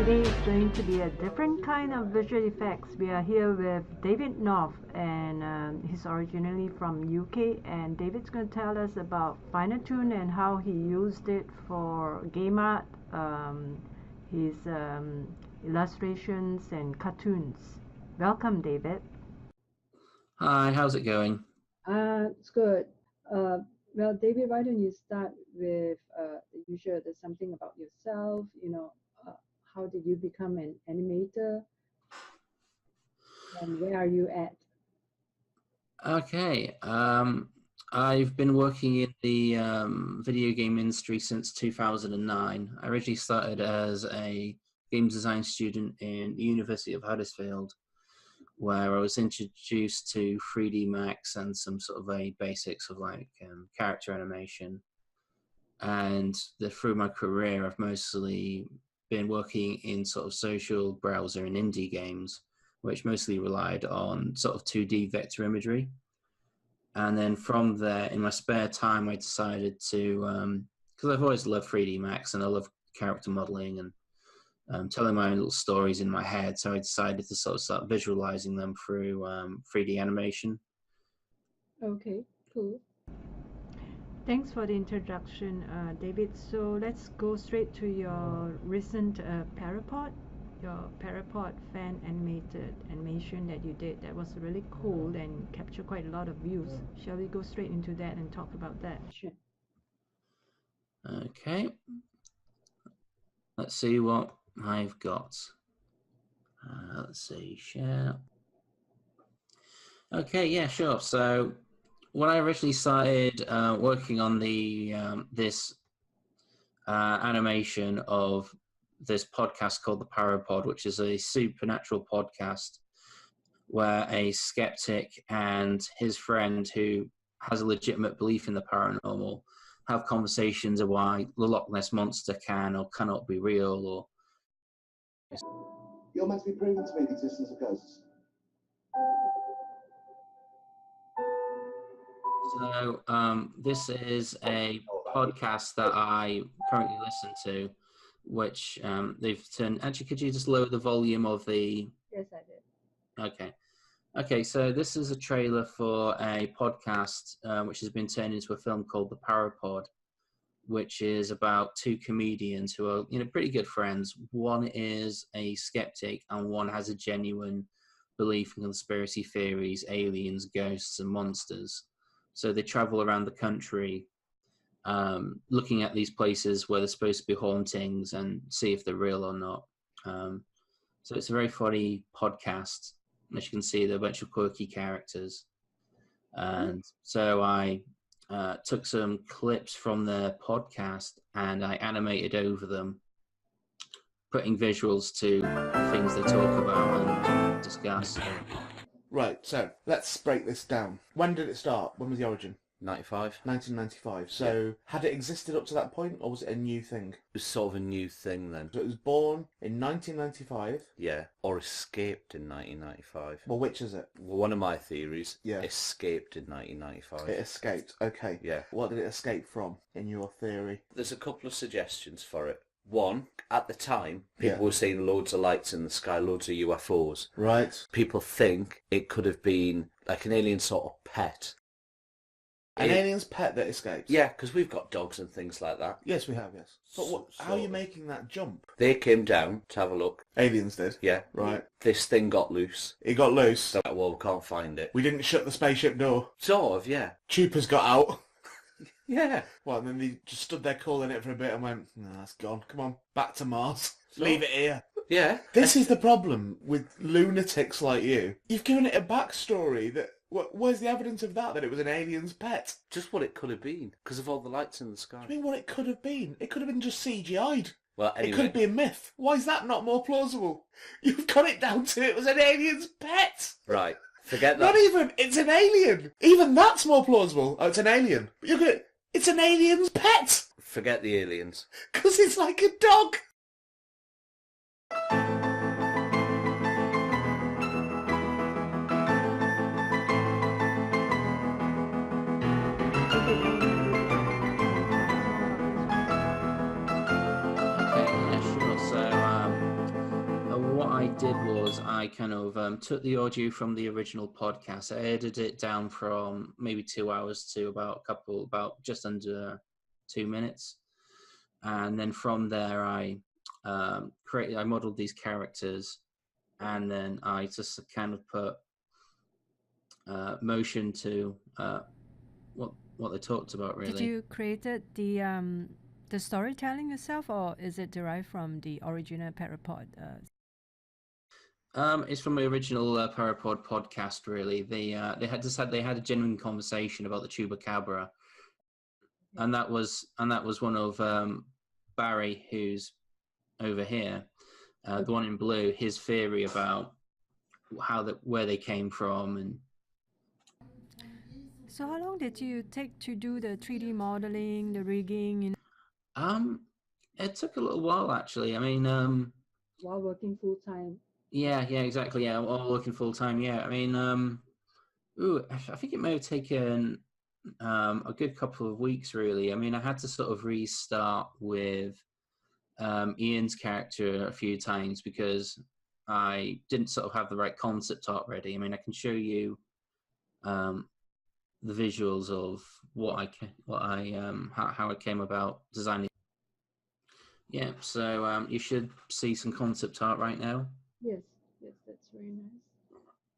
today is going to be a different kind of visual effects. We are here with David North, and he's originally from UK, and David's going to tell us about finalToon and how he used it for game art, his illustrations and cartoons. Welcome, David. Hi, how's it going? It's good. Well, David, why don't you start with the usual, there's something about yourself, how did you become an animator, and where are you at? Okay, I've been working in the video game industry since 2009. I originally started as a game design student in the University of Huddersfield, where I was introduced to 3D Max and some sort of a basics of like character animation. And through my career, I've mostly been working in sort of social browser and indie games, which mostly relied on sort of 2D vector imagery. And then from there, in my spare time, I decided to, because I've always loved 3D Max and I love character modeling and telling my own little stories in my head, so I decided to sort of start visualizing them through 3D animation. Okay, cool. Thanks for the introduction, David. So let's go straight to your recent Parapod, your Parapod fan animated animation that you did. That was really cool and captured quite a lot of views. Shall we go straight into that and talk about that? Sure. Okay. Let's see what I've got. Let's see, share. Okay, yeah, sure. So when I originally started working on the this animation of this podcast called the Parapod, which is a supernatural podcast where a skeptic and his friend who has a legitimate belief in the paranormal have conversations of why the Loch Ness Monster can or cannot be real, or you're meant to be proving to me the existence of ghosts. So this is a podcast that I currently listen to, which they've turned. Actually, could you just lower the volume of the? Yes, I did. Okay. So this is a trailer for a podcast which has been turned into a film called The Parapod, which is about two comedians who are, pretty good friends. One is a skeptic and one has a genuine belief in conspiracy theories, aliens, ghosts, and monsters. So they travel around the country looking at these places where there's supposed to be hauntings and see if they're real or not. So it's a very funny podcast. As you can see, there are a bunch of quirky characters. And so I took some clips from their podcast and I animated over them, putting visuals to things they talk about and discuss. Right, so let's break this down. When did it start? When was the origin? 95. 1995. So had it existed up to that point, or was it a new thing? It was sort of a new thing then. So it was born in 1995. Yeah, or escaped in 1995. Well, which is it? Well, one of my theories, Yeah. escaped in 1995. It escaped. Okay. Yeah. What did it escape from, in your theory? There's a couple of suggestions for it. One, at the time, people Yeah. were seeing loads of lights in the sky, loads of UFOs. Right. People think it could have been like an alien sort of pet. An alien's pet that escapes? Yeah, because we've got dogs and things like that. Yes, we have, yes. But what, how are you making that jump? They came down to have a look. Aliens did? Yeah. Right. This thing got loose. It got loose. So, well, we can't find it. We didn't shut the spaceship door. Sort of, yeah. Troopers got out. Yeah. Well, and then they just stood there calling it for a bit and went, no, that's gone. Come on, back to Mars. So- Leave it here. Yeah. This is the problem with lunatics like you. You've given it a backstory that... Where's the evidence of that it was an alien's pet? Just what it could have been, because of all the lights in the sky. I mean, what it could have been? It could have been just CGI'd. Well, anyway. It could be a myth. Why is that not more plausible? You've got it down to it was an alien's pet. Right. Forget that. Not even. It's an alien. Even that's more plausible. Oh, it's an alien. But you're going it's an alien's pet. Forget the aliens. Because it's like a dog. did was I kind of took the audio from the original podcast. I edited it down from maybe 2 hours to about just under 2 minutes. And then from there, I modeled these characters, and then I just kind of put motion to what they talked about, really. Did you created the storytelling yourself, or is it derived from the original Parapod? It's from the original Parapod podcast, really. They had a genuine conversation about the Chupacabra, and that was one of Barry, who's over here, the one in blue, his theory about where they came from. And so how long did you take to do the 3D modeling, the rigging? It took a little while, actually. I mean, while working full time. Yeah, exactly. Yeah, while working full time. Yeah, I mean, I think it may have taken a good couple of weeks, really. I mean, I had to sort of restart with Ian's character a few times because I didn't sort of have the right concept art ready. I mean, I can show you the visuals of how I came about designing. Yeah, so you should see some concept art right now. Yes, that's very nice.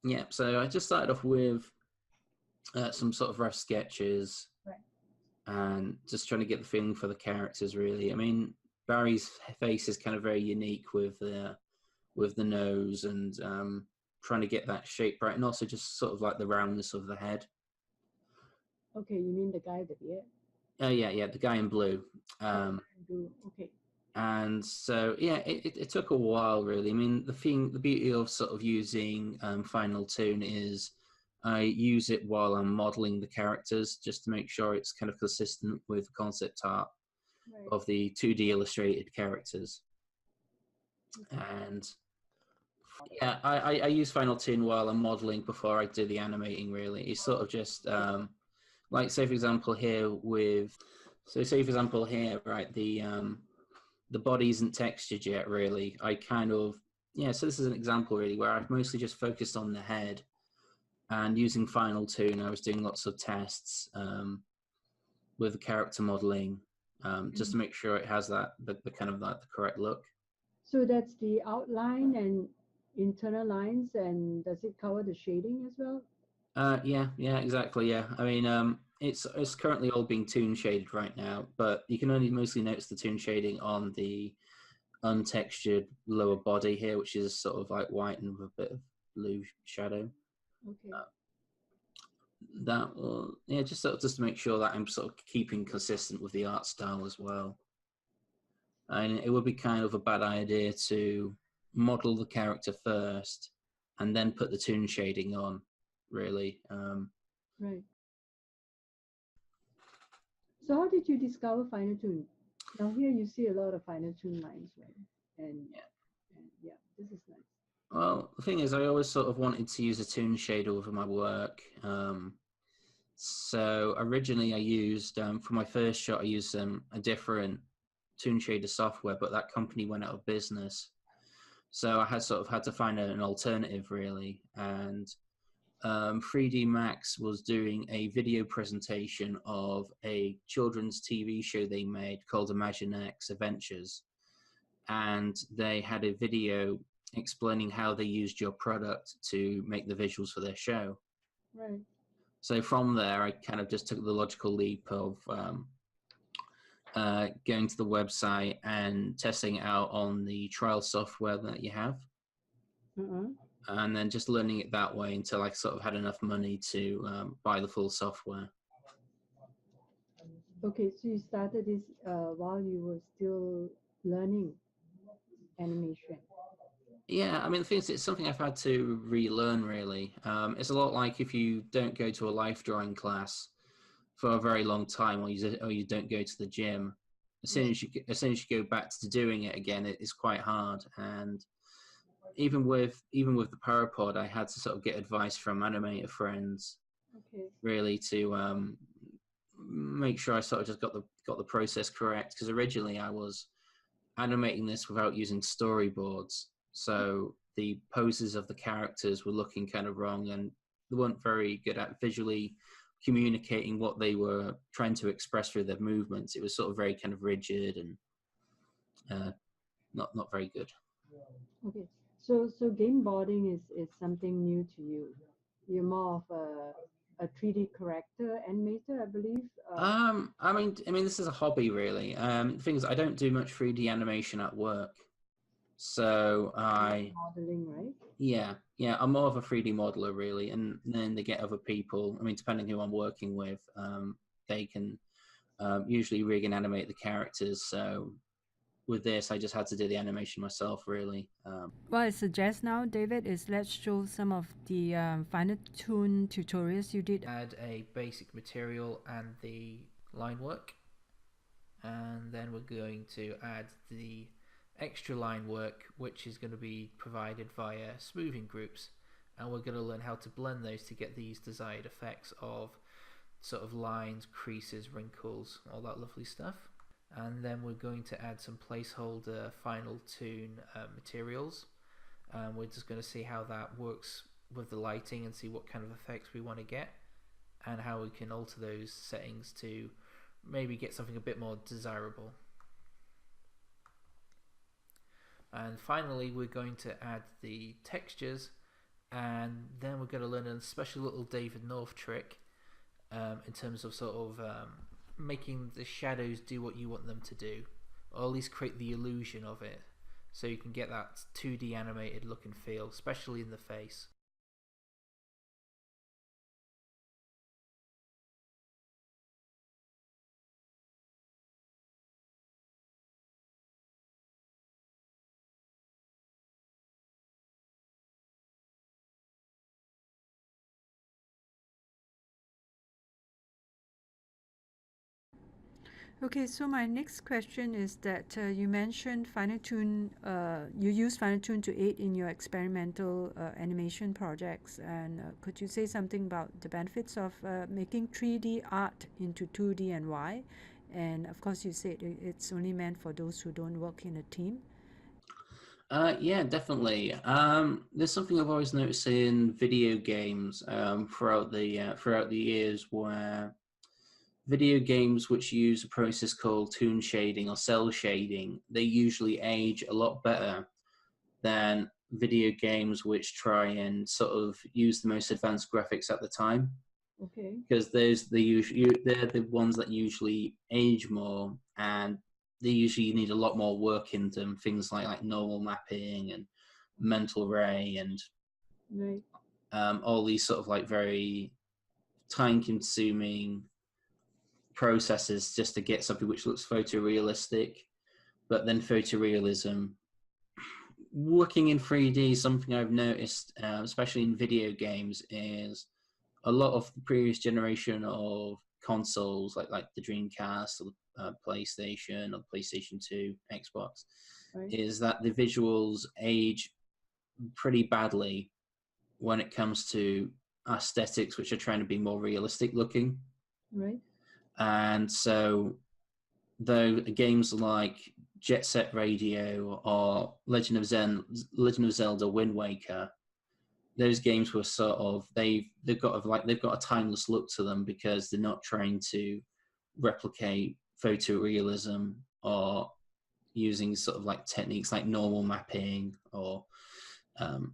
Yeah, so I just started off with some sort of rough sketches, right, and just trying to get the feeling for the characters, really. I mean, Barry's face is kind of very unique with the nose, and trying to get that shape right, and also just sort of like the roundness of the head. Okay, you mean the guy with the beard? Oh yeah, the guy in blue. Blue. Okay. And so yeah, it took a while, really. I mean, the beauty of sort of using finalToon is I use it while I'm modeling the characters, just to make sure it's kind of consistent with the concept art of the 2D illustrated characters. Okay. And yeah, I use finalToon while I'm modeling before I do the animating, really. It's sort of just like, say for example here, right, the body isn't textured yet, really. I kind of, so this is an example, really, where I've mostly just focused on the head, and using finalToon, I was doing lots of tests with the character modeling, just to make sure it has the kind of like the correct look. So that's the outline and internal lines, and does it cover the shading as well? Yeah, exactly. Yeah, I mean, it's currently all being toon shaded right now, but you can only mostly notice the toon shading on the untextured lower body here, which is sort of like white and with a bit of blue shadow. Okay. That will, just to make sure that I'm sort of keeping consistent with the art style as well. And it would be kind of a bad idea to model the character first and then put the toon shading on, really. Right. So how did you discover finalToon? Now here you see a lot of finalToon lines, right? And yeah, this is nice. Well, the thing is, I always sort of wanted to use a toon shader over my work. So originally I used, for my first shot, I used a different toon shader software, but that company went out of business. So I had to find an alternative, really. And 3D Max was doing a video presentation of a children's TV show they made called Imaginext Adventures. And they had a video explaining how they used your product to make the visuals for their show. Right. So from there, I kind of just took the logical leap of going to the website and testing it out on the trial software that you have. And then just learning it that way until I sort of had enough money to buy the full software. Okay, so you started this while you were still learning animation. Yeah, I mean, the thing is, it's something I've had to relearn, really. It's a lot like if you don't go to a life drawing class for a very long time, or you don't go to the gym. As soon as you go back to doing it again, it's quite hard. And even with the Parapod, I had to sort of get advice from animator friends, really, to make sure I sort of just got the process correct. Because originally I was animating this without using storyboards, so the poses of the characters were looking kind of wrong, and they weren't very good at visually communicating what they were trying to express through their movements. It was sort of very kind of rigid and not very good. Okay, so game boarding is something new to you. You're more of a 3D character animator, I believe. I mean, this is a hobby, really. Things I don't do much 3D animation at work, so Modeling, right? yeah, I'm more of a 3D modeler, really, and then they get other people. I mean, depending who I'm working with, they can usually rig and animate the characters. So with this, I just had to do the animation myself, really. What I suggest now, David, is let's show some of the finalToon tutorials you did. Add a basic material and the line work, and then we're going to add the extra line work, which is going to be provided via smoothing groups, and we're going to learn how to blend those to get these desired effects of sort of lines, creases, wrinkles, all that lovely stuff. And then we're going to add some placeholder finalToon materials. We're just going to see how that works with the lighting and see what kind of effects we want to get, and how we can alter those settings to maybe get something a bit more desirable. And finally, we're going to add the textures, and then we're going to learn a special little David North trick in terms of sort of making the shadows do what you want them to do, or at least create the illusion of it, so you can get that 2D animated look and feel, especially in the face. Okay, so my next question is that you mentioned finalToon, you use finalToon to aid in your experimental animation projects, and could you say something about the benefits of making 3D art into 2D and why? And of course, you said it's only meant for those who don't work in a team. Yeah, definitely. There's something I've always noticed in video games throughout the years, where video games which use a process called toon shading or cell shading, they usually age a lot better than video games which try and sort of use the most advanced graphics at the time. Okay. Because they're the ones that usually age more, and they usually need a lot more work in them. Things like normal mapping and mental ray and Right. all these sort of like very time-consuming processes just to get something which looks photorealistic. But then photorealism, working in 3D, something I've noticed, especially in video games, is a lot of the previous generation of consoles, like the Dreamcast or the PlayStation or the PlayStation 2, Xbox, Right. is that the visuals age pretty badly when it comes to aesthetics, which are trying to be more realistic looking. Right. And so, though games like Jet Set Radio or Legend of Zelda Wind Waker, those games were sort of they've got a timeless look to them, because they're not trying to replicate photorealism or using sort of like techniques like normal mapping or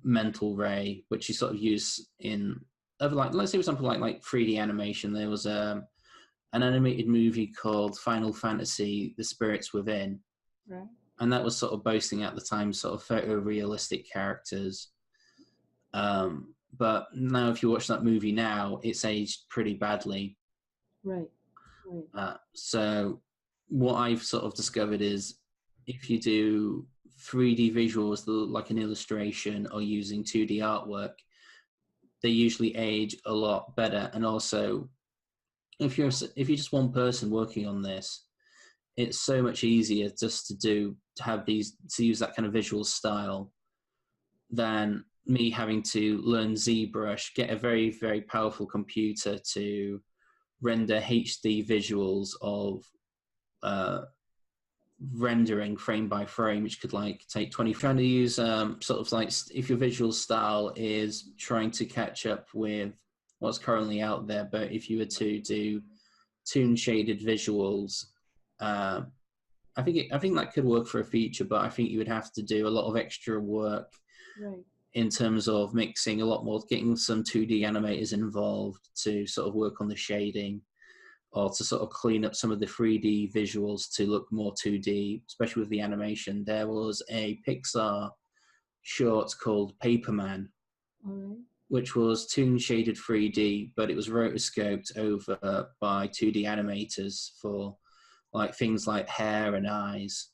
mental ray, which you sort of use in other, like, let's say for example like 3D animation. There was an animated movie called Final Fantasy: The Spirits Within, Right. and that was sort of boasting at the time sort of photorealistic characters. But now, if you watch that movie now, it's aged pretty badly. Right. Right. So what I've sort of discovered is, if you do 3D visuals like an illustration or using 2D artwork, they usually age a lot better. And also, if you're just one person working on this, it's so much easier just to use that kind of visual style than me having to learn ZBrush, get a very, very powerful computer to render HD visuals of rendering frame by frame, which could like take 20. Trying to use sort of like if your visual style is trying to catch up with what's currently out there, but if you were to do toon shaded visuals, I think that could work for a feature, but I think you would have to do a lot of extra work in terms of mixing a lot more, getting some 2D animators involved to sort of work on the shading, or to sort of clean up some of the 3D visuals to look more 2D, especially with the animation. There was a Pixar short called Paperman, which was toon shaded 3D, but it was rotoscoped over by 2D animators for like things like hair and eyes,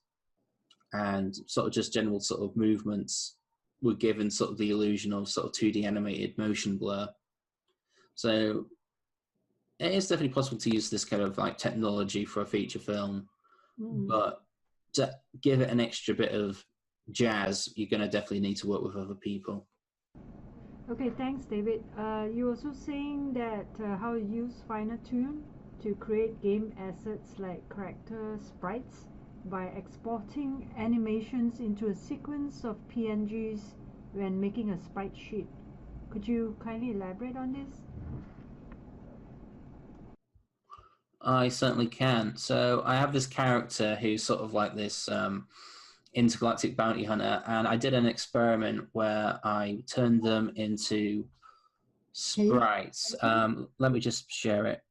and sort of just general sort of movements were given sort of the illusion of sort of 2D animated motion blur. So it is definitely possible to use this kind of like technology for a feature film, but to give it an extra bit of jazz, you're going to definitely need to work with other people. Okay, thanks, David. You also saying that how you use finalToon to create game assets like character sprites by exporting animations into a sequence of PNGs when making a sprite sheet. Could you kindly elaborate on this? I certainly can. So I have this character who's sort of like this intergalactic bounty hunter, and I did an experiment where I turned them into sprites. Let me just share it.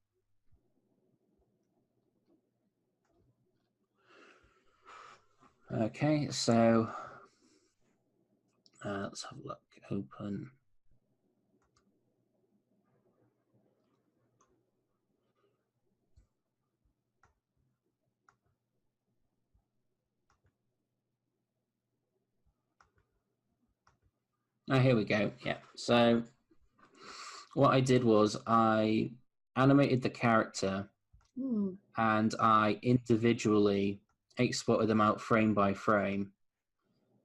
Okay, so let's have a look. Open. Oh, here we go. Yeah. So what I did was I animated the character and I individually exported them out frame by frame,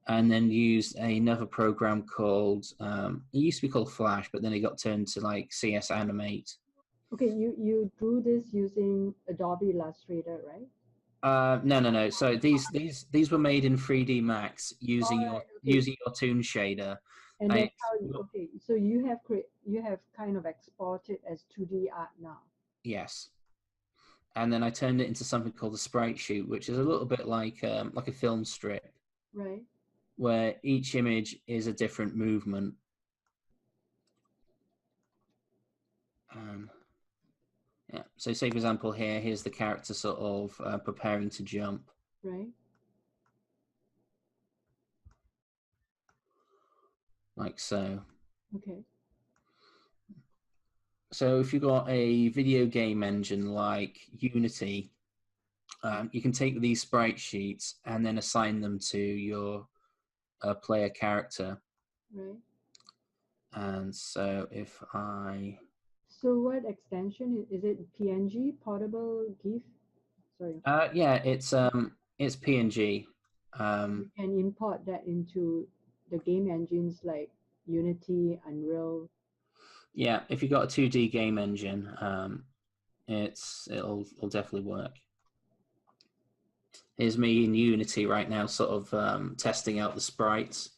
and then used another program called, it used to be called Flash, but then it got turned to like CS Animate. Okay, you drew this using Adobe Illustrator, right? No. So these were made in 3D Max using using your toon shader. And that's how okay. So you have kind of exported as 2D art now. Yes. And then I turned it into something called a sprite shoot, which is a little bit like a film strip, right? Where each image is a different movement. Yeah. So say for example here's the character sort of preparing to jump. Right. Like so. Okay. So if you've got a video game engine like Unity, you can take these sprite sheets and then assign them to your player character. Right. And so if I... So what extension is it? PNG, portable GIF? Sorry. Yeah, it's PNG. You can import that into the game engines like Unity, Unreal. Yeah, if you've got a 2D game engine, it'll definitely work. Here's me in Unity right now, sort of testing out the sprites.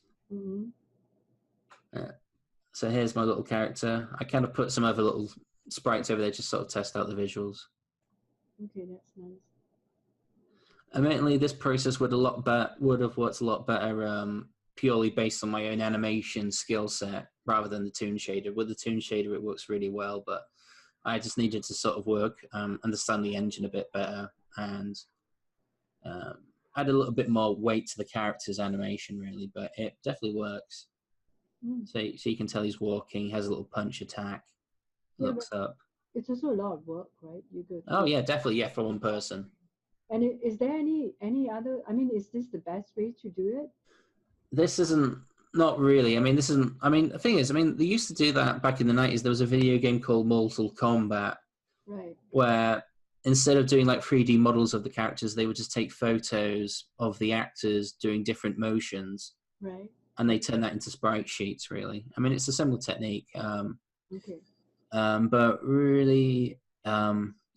So here's my little character. I kind of put some other little sprites over there just sort of test out the visuals. Okay, that's nice. Admittedly, this process would have worked a lot better purely based on my own animation skill set rather than the toon shader. With the toon shader, it works really well, but I just needed to sort of understand the engine a bit better, and add a little bit more weight to the character's animation, really. But it definitely works. So you can tell he's walking, has a little punch attack, looks up. It's also a lot of work, right? Oh yeah, definitely, yeah, for one person. And is there any other? I mean, is this the best way to do it? This isn't. Not really. I mean, this isn't. I mean, the thing is, I mean, they used to do that back in the 90s. There was a video game called Mortal Kombat, right? Where instead of doing like 3D models of the characters, they would just take photos of the actors doing different motions, right? And they turn that into sprite sheets. Really, I mean, it's a similar technique. Okay. But really,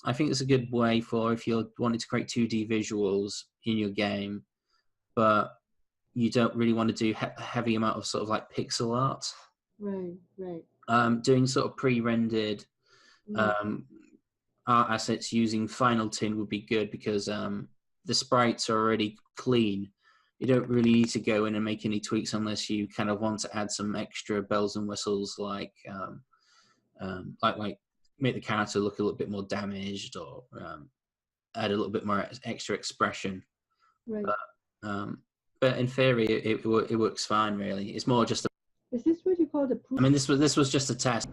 I think it's a good way for if you're wanting to create 2D visuals in your game, but you don't really want to do a heavy amount of sort of like pixel art. Right, right. Doing sort of pre-rendered Mm. art assets using finalToon would be good because the sprites are already clean. You don't really need to go in and make any tweaks unless you kind of want to add some extra bells and whistles, like make the character look a little bit more damaged, or add a little bit more extra expression. Right. But in theory, it works fine. Really, it's more just. Is this what you call the proof? I mean, this was just a test.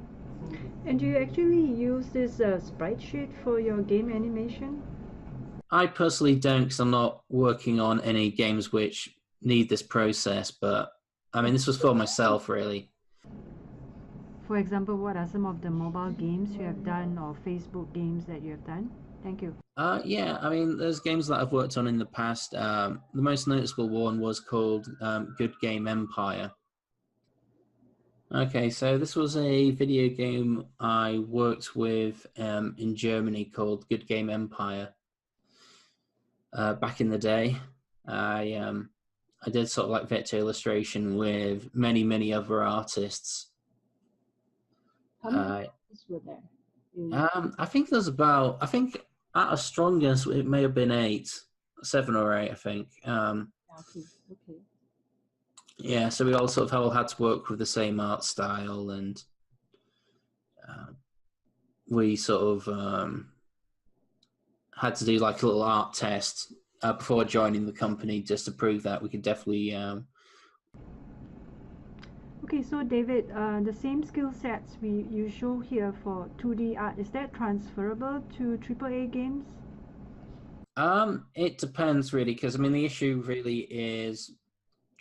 And do you actually use this sprite sheet for your game animation? I personally don't, because I'm not working on any games which need this process. But I mean, this was for myself, really. For example, what are some of the mobile games you have done or Facebook games that you have done? Thank you. Yeah, I mean, there's games that I've worked on in the past. The most noticeable one was called Goodgame Empire. Okay, so this was a video game I worked with in Germany called Goodgame Empire. Back in the day, I did sort of like vector illustration with many other artists. How many artists were there? I think there's about, I think at a strongest it may have been 7 or 8, I think. Okay. Yeah, so we all sort of all had to work with the same art style, and we sort of had to do like a little art test before joining the company, just to prove that we could definitely. Okay, so David, the same skill sets you show here for 2D art, is that transferable to AAA games? It depends really, because I mean the issue really is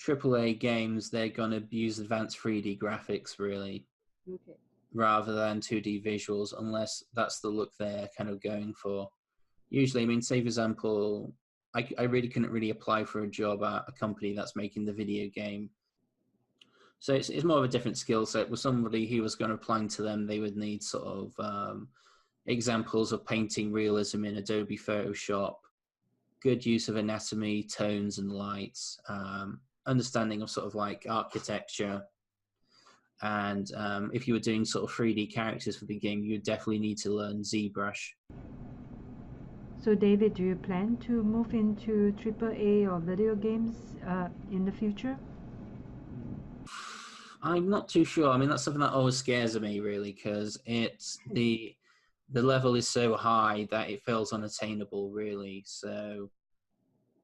AAA games, they're going to use advanced 3D graphics really, Okay. rather than 2D visuals, unless that's the look they're kind of going for. Usually, I mean, say for example, I really couldn't really apply for a job at a company that's making the video game. So it's more of a different skill set. With somebody who was going to apply to them, they would need sort of examples of painting realism in Adobe Photoshop, good use of anatomy, tones and lights, understanding of sort of like architecture. And if you were doing sort of 3D characters for the game, you would definitely need to learn ZBrush. So David, do you plan to move into AAA or video games in the future? I'm not too sure. I mean, that's something that always scares me, really, because it's the level is so high that it feels unattainable, really. So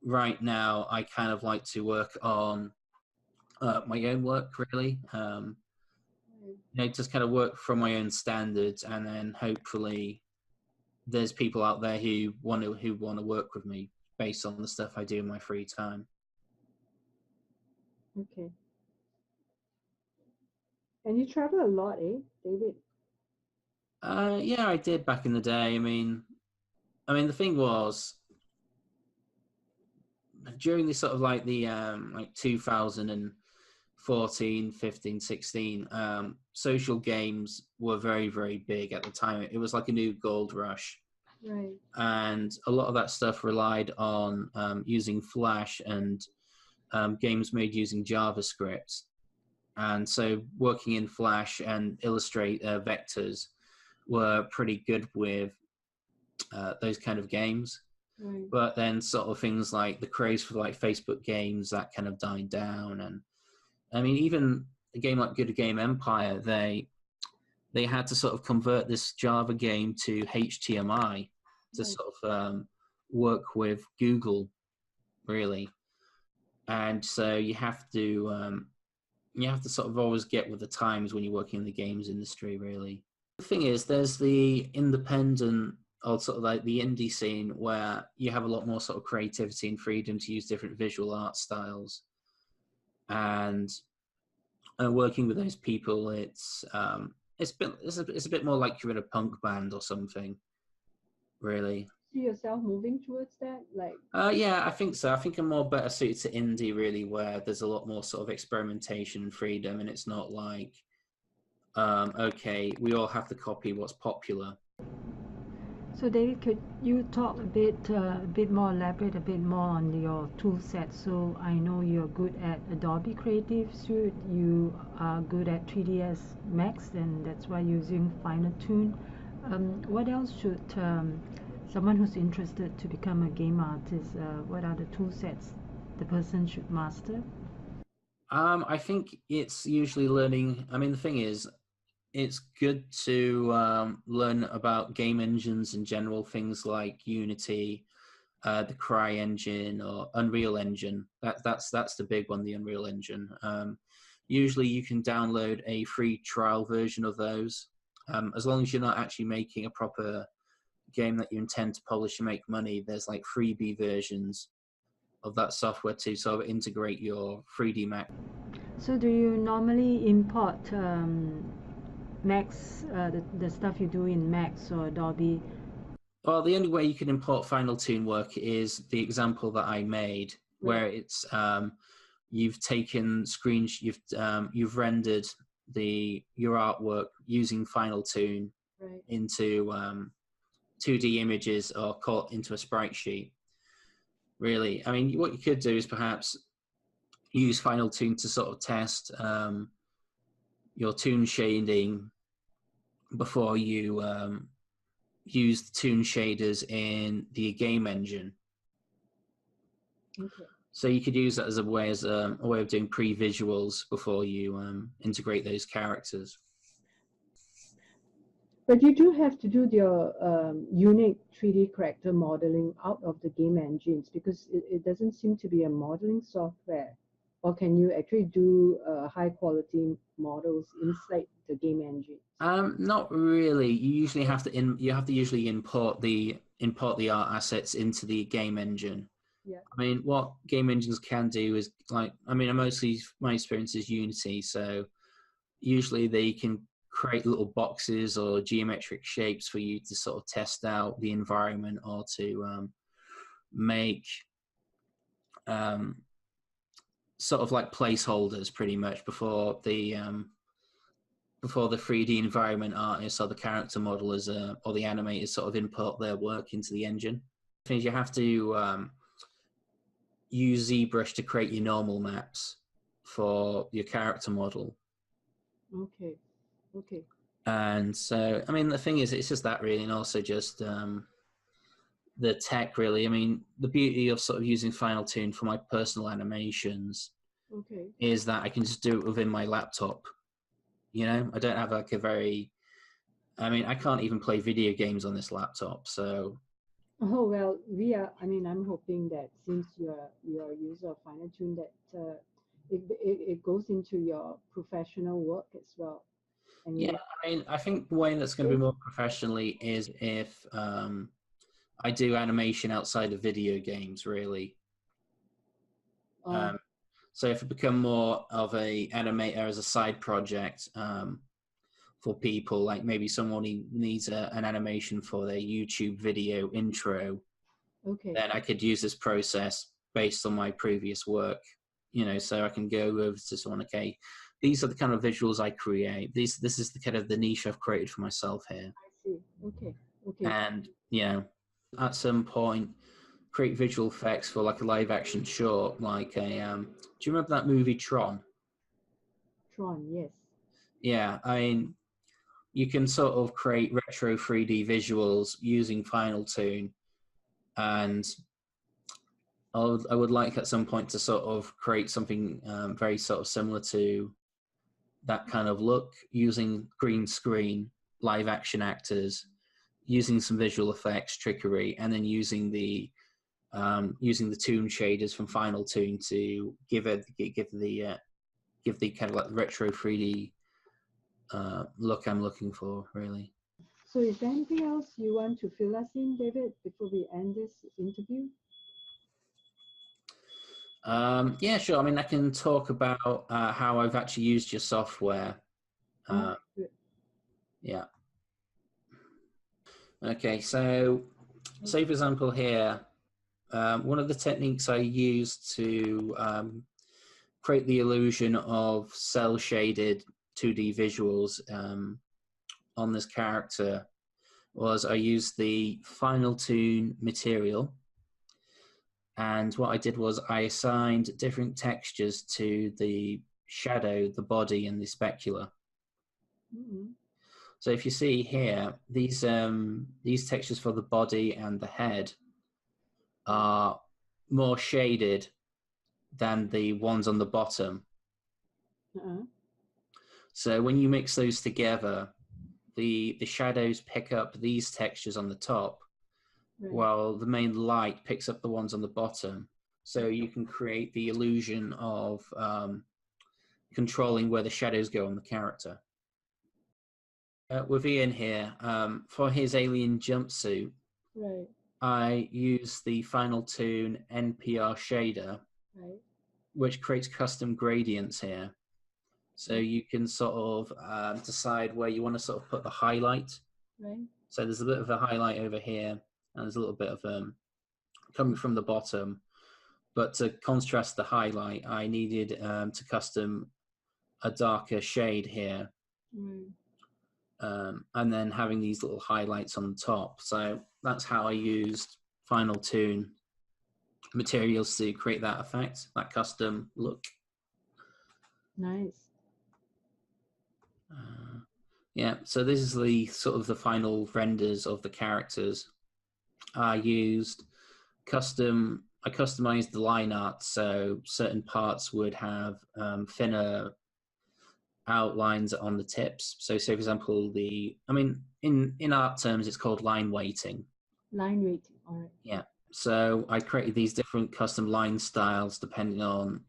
right now, I kind of like to work on my own work, really. Just kind of work from my own standards, and then hopefully there's people out there who want to work with me based on the stuff I do in my free time. Okay. And you travel a lot, David? Yeah, I did back in the day. I mean, the thing was, during this sort of like the like 2014, 15, 16, social games were very big at the time. It was like a new gold rush. Right. And a lot of that stuff relied on using Flash and games made using JavaScript. And so working in Flash and Illustrate vectors were pretty good with those kind of games. Right. But then sort of things like the craze for like Facebook games, that kind of died down. And I mean, even a game like Goodgame Empire, they had to sort of convert this Java game to HTML to sort of work with Google, really. And so you have to sort of always get with the times when you're working in the games industry, really. The thing is, there's the independent, or sort of like the indie scene, where you have a lot more sort of creativity and freedom to use different visual art styles. And working with those people, it's a bit more like you're in a punk band or something, really. See yourself moving towards that, like? Yeah, I think so. I think I'm more better suited to indie, really, where there's a lot more sort of experimentation and freedom, and it's not like, okay, we all have to copy what's popular. So David, could you talk a bit more elaborate, a bit more on your tool set? So I know you're good at Adobe Creative Suite, you are good at 3ds Max, and that's why you're using finalToon. What else should someone who's interested to become a game artist, what are the tool sets the person should master? I think it's usually learning. I mean, the thing is, it's good to learn about game engines in general, things like Unity, the Cry engine, or Unreal Engine. That's the big one, the Unreal Engine. Usually, you can download a free trial version of those, as long as you're not actually making a proper game that you intend to polish and make money. There's like freebie versions of that software to sort of integrate your 3D Max. So do you normally import Max, the stuff you do in Max or Adobe? Well, the only way you can import finalToon work is the example that I made, where it's you've taken you've rendered your artwork using finalToon into 2D images or caught into a sprite sheet. Really, I mean, what you could do is perhaps use finalToon to sort of test your toon shading before you use the toon shaders in the game engine. Okay. So you could use that as a way of doing pre-visuals before you integrate those characters. But you do have to do your unique 3D character modeling out of the game engines, because it doesn't seem to be a modeling software. Or can you actually do high quality models inside the game engine? Not really. You usually have to usually import the art assets into the game engine. Yeah. I mean, what game engines can do is my experience is Unity, so usually they can create little boxes or geometric shapes for you to sort of test out the environment, or to make sort of like placeholders pretty much before the 3D environment artists or the character modelers or the animators sort of import their work into the engine. The thing is, you have to use ZBrush to create your normal maps for your character model. Okay. Okay. And so, I mean, the thing is, it's just that really, and also just the tech really. I mean, the beauty of sort of using finalToon for my personal animations is that I can just do it within my laptop. You know, I don't have like I can't even play video games on this laptop, so. Oh, well, I'm hoping that since you're a user of finalToon, that it goes into your professional work as well. And yeah, I mean, I think the way that's going to be more professionally is if I do animation outside of video games, really. So if it become more of a animator as a side project for people, like maybe someone needs an animation for their YouTube video intro, then I could use this process based on my previous work, you know, so I can go over to someone, okay, these are the kind of visuals I create. This is the kind of the niche I've created for myself here. I see. Okay. And, you know, at some point, create visual effects for like a live action short, like a, do you remember that movie Tron? Tron, yes. Yeah, I mean, you can sort of create retro 3D visuals using finalToon, and I would like at some point to sort of create something very sort of similar to that kind of look, using green screen, live action actors, using some visual effects, trickery, and then using the toon shaders from finalToon to give the kind of like retro 3D look I'm looking for, really. So is there anything else you want to fill us in, David, before we end this interview? Yeah, sure. I mean, I can talk about how I've actually used your software. Good. Yeah. Okay, so say for example here, one of the techniques I used to create the illusion of cell-shaded 2D visuals on this character was I used the finalToon material, and what I did was I assigned different textures to the shadow, the body, and the specular. Mm-hmm. So if you see here, these textures for the body and the head are more shaded than the ones on the bottom. Uh-huh. So when you mix those together, the shadows pick up these textures on the top, Right. while the main light picks up the ones on the bottom. So you can create the illusion of controlling where the shadows go on the character. With Ian here, for his alien jumpsuit, Right. I use the finalToon NPR shader, Right. which creates custom gradients here. So you can sort of decide where you want to sort of put the highlight. Right. So there's a bit of a highlight over here, and there's a little bit of coming from the bottom. But to contrast the highlight, I needed to custom a darker shade here. Mm. And then having these little highlights on the top. So that's how I used finalToon materials to create that effect, that custom look. Nice. Yeah, so this is the sort of the final renders of the characters. I customized the line art, so certain parts would have thinner outlines on the tips. So say for example, in art terms it's called line weighting. Line weighting, all right. Yeah. So I created these different custom line styles depending on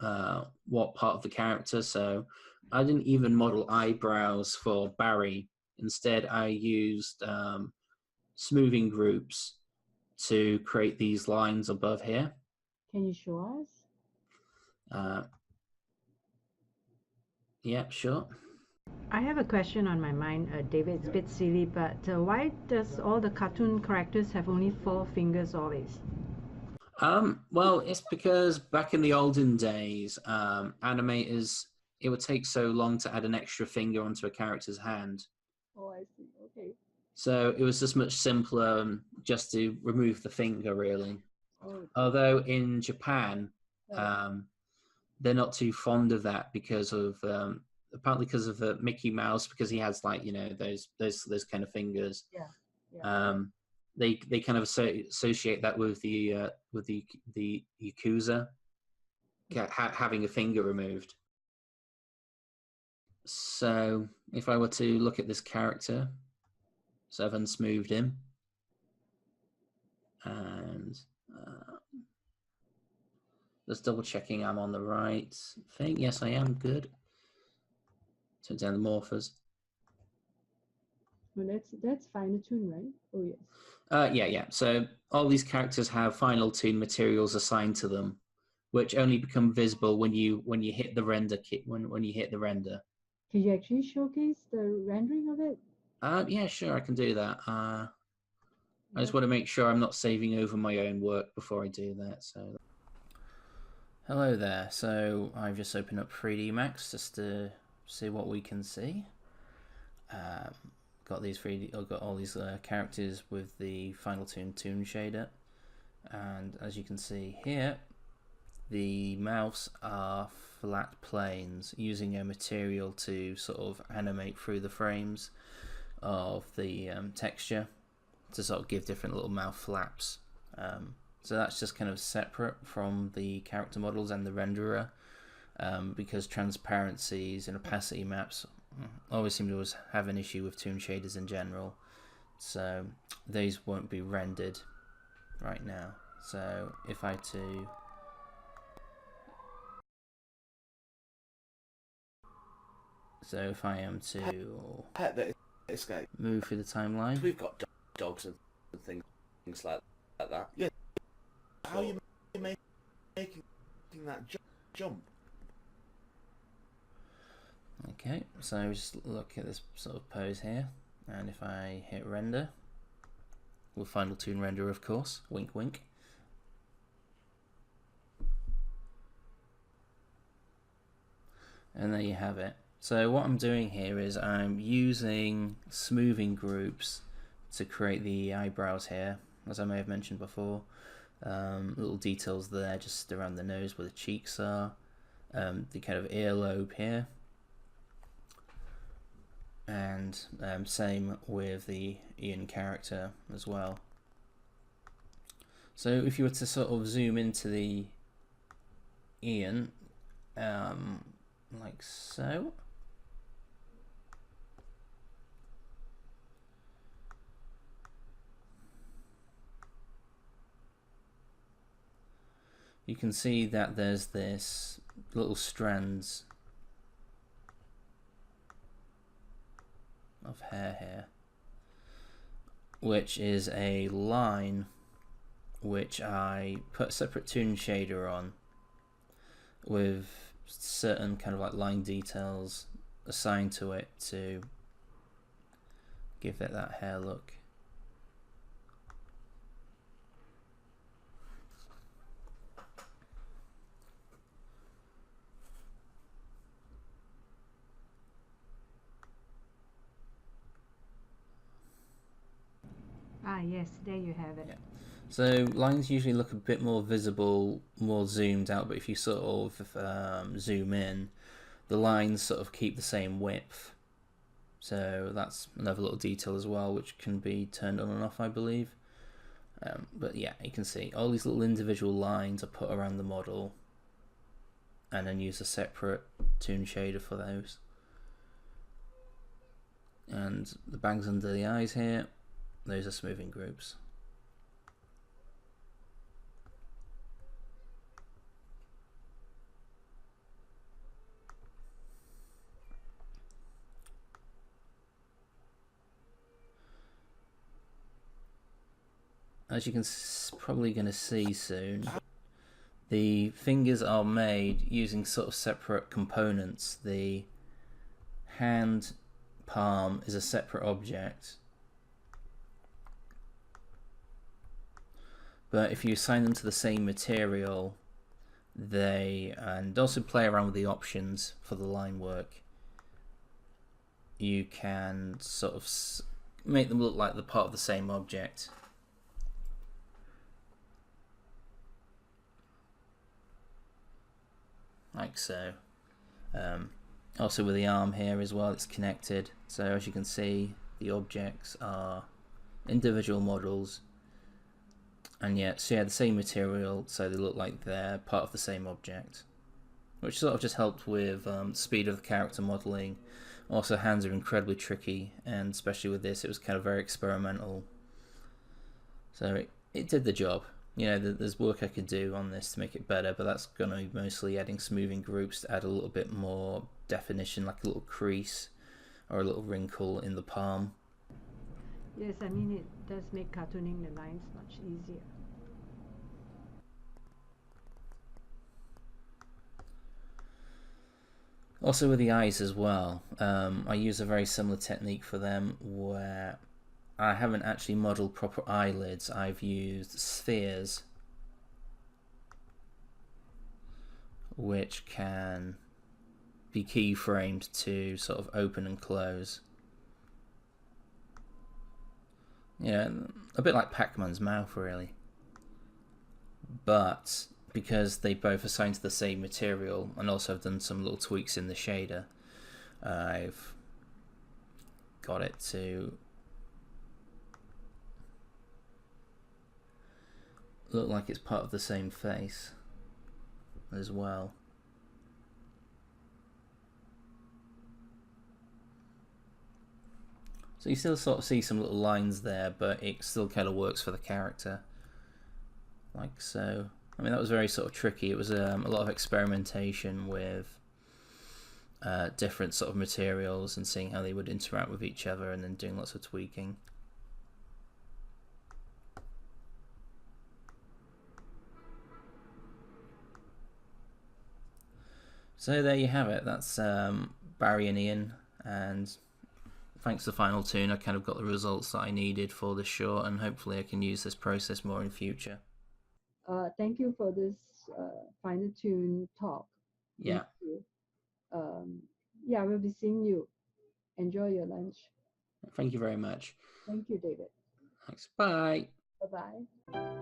what part of the character. So I didn't even model eyebrows for Barry. Instead, I used smoothing groups to create these lines above here. Can you show us? Yeah, sure. I have a question on my mind, David. It's a bit silly, but why does all the cartoon characters have only 4 fingers always? Well, it's because back in the olden days, animators, it would take so long to add an extra finger onto a character's hand. Oh, I see. Okay. So it was just much simpler just to remove the finger, really. Oh. Although in Japan, Right. they're not too fond of that because of apparently because of Mickey Mouse, because he has like those kind of fingers. Yeah. Yeah. They kind of associate that with the Yakuza having a finger removed. So if I were to look at this character, so I've unsmoothed him, and just double checking I'm on the right thing. Yes, I am. Good. Turn down the morphers. Well, that's finalToon, right? Oh yes. Yeah. So all these characters have finalToon materials assigned to them, which only become visible when you hit the render kit. When you hit the render. Can you actually showcase the rendering of it? Yeah, sure, I can do that. I just want to make sure I'm not saving over my own work before I do that. So. Hello there. So I've just opened up 3D Max just to see what we can see. I've got all these characters with the finalToon toon shader, and as you can see here, the mouths are flat planes using a material to sort of animate through the frames of the texture to sort of give different little mouth flaps. So that's just kind of separate from the character models and the renderer, because transparencies and opacity maps always seem to have an issue with toon shaders in general. So these won't be rendered right now. So if I am to Pet that escape. move through the timeline. We've got dogs and things like that. Yeah. How are you making that jump? Okay, so just look at this sort of pose here, and if I hit render, with finalToon render of course, wink wink. And there you have it. So what I'm doing here is I'm using smoothing groups to create the eyebrows here, as I may have mentioned before. Little details there just around the nose where the cheeks are, the kind of earlobe here, and same with the Ian character as well. So if you were to sort of zoom into the Ian, like so, you can see that there's this little strands of hair here, which is a line which I put a separate toon shader on with certain kind of like line details assigned to it to give it that hair look. Ah, yes, there you have it. Yeah. So lines usually look a bit more visible, more zoomed out, but if you sort of zoom in, the lines sort of keep the same width. So that's another little detail as well, which can be turned on and off, I believe. But yeah, you can see all these little individual lines are put around the model, and then use a separate toon shader for those. And the bangs under the eyes here, those are smoothing groups. As you can probably going to see soon, the fingers are made using sort of separate components. The hand palm is a separate object, but if you assign them to the same material, and also play around with the options for the line work, you can sort of make them look like they're part of the same object. Like so. Also with the arm here as well, it's connected. So as you can see, the objects are individual models, and yet share the same material, so they look like they're part of the same object, which sort of just helped with speed of the character modeling. Also, hands are incredibly tricky, and especially with this, it was kind of very experimental. So it did the job. You know, there's work I could do on this to make it better, but that's going to be mostly adding smoothing groups to add a little bit more definition, like a little crease or a little wrinkle in the palm. Yes, I mean it does make cartooning the lines much easier. Also with the eyes as well, I use a very similar technique for them, where I haven't actually modeled proper eyelids. I've used spheres, which can be keyframed to sort of open and close. Yeah, a bit like Pac-Man's mouth, really. But because they both assigned to the same material, and also have done some little tweaks in the shader, I've got it to look like it's part of the same face as well. So you still sort of see some little lines there, but it still kind of works for the character, like so. I mean, that was very sort of tricky. It was a lot of experimentation with different sort of materials and seeing how they would interact with each other, and then doing lots of tweaking. So there you have it. That's Barry and Ian, and thanks to finalToon, I kind of got the results that I needed for this short, and hopefully I can use this process more in future. Thank you for this finalToon talk. Yeah. Thank you. Yeah, we'll be seeing you. Enjoy your lunch. Thank you very much. Thank you, David. Thanks. Bye. Bye-bye.